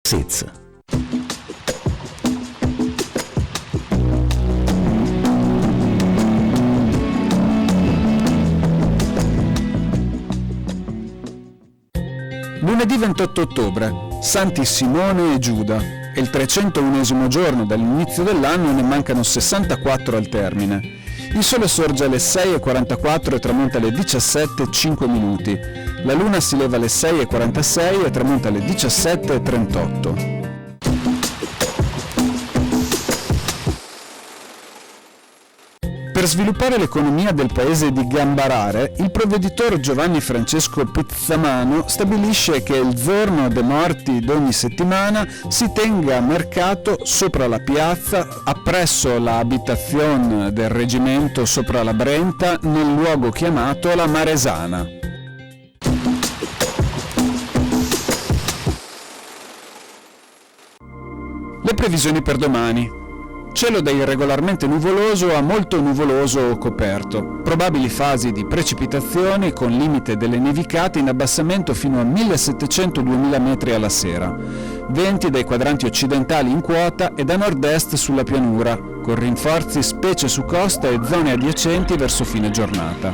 Sez. Lunedì 28 ottobre, Santi Simone e Giuda. È il 301esimo giorno dall'inizio dell'anno e ne mancano 64 al termine. Il sole sorge alle 6:44 e tramonta alle 17:05. La luna si leva alle 6:46 e tramonta alle 17:38. Per sviluppare l'economia del paese di Gambarare, il provveditor Giovanni Francesco Pizzamano stabilisce che il giorno dei morti d'ogni settimana si tenga mercato sopra la piazza, appresso la abitazione del reggimento sopra la Brenta, nel luogo chiamato la Maresana. Le previsioni per domani. Cielo da irregolarmente nuvoloso a molto nuvoloso o coperto. Probabili fasi di precipitazioni con limite delle nevicate in abbassamento fino a 1700-2000 metri alla sera. Venti dai quadranti occidentali in quota e da nord-est sulla pianura, con rinforzi specie su costa e zone adiacenti verso fine giornata.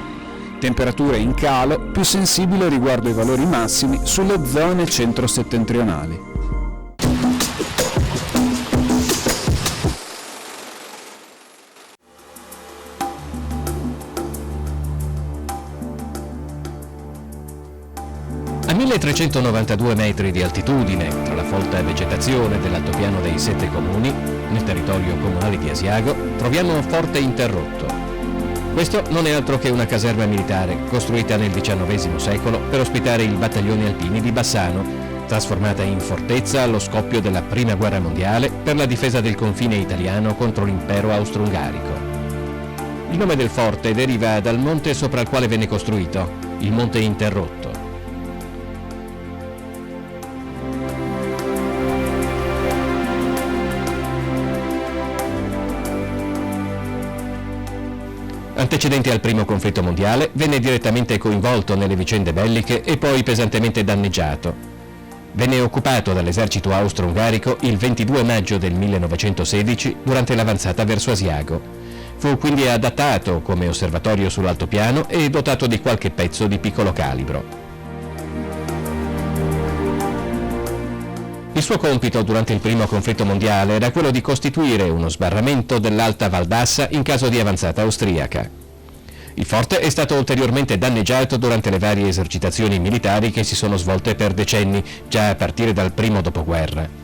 Temperature in calo, più sensibile riguardo ai valori massimi sulle zone centro-settentrionali. A 1392 metri di altitudine, tra la folta vegetazione dell'altopiano dei Sette Comuni, nel territorio comunale di Asiago, troviamo Forte Interrotto. Questo non è altro che una caserma militare costruita nel XIX secolo per ospitare il battaglione alpini di Bassano, trasformata in fortezza allo scoppio della Prima Guerra Mondiale per la difesa del confine italiano contro l'impero austro-ungarico. Il nome del forte deriva dal monte sopra il quale venne costruito, il Monte Interrotto. Antecedente al primo conflitto mondiale, venne direttamente coinvolto nelle vicende belliche e poi pesantemente danneggiato. Venne occupato dall'esercito austro-ungarico il 22 maggio del 1916 durante l'avanzata verso Asiago. Fu quindi adattato come osservatorio sull'altopiano e dotato di qualche pezzo di piccolo calibro. Il suo compito durante il primo conflitto mondiale era quello di costituire uno sbarramento dell'Alta Valdassa in caso di avanzata austriaca. Il forte è stato ulteriormente danneggiato durante le varie esercitazioni militari che si sono svolte per decenni, già a partire dal primo dopoguerra.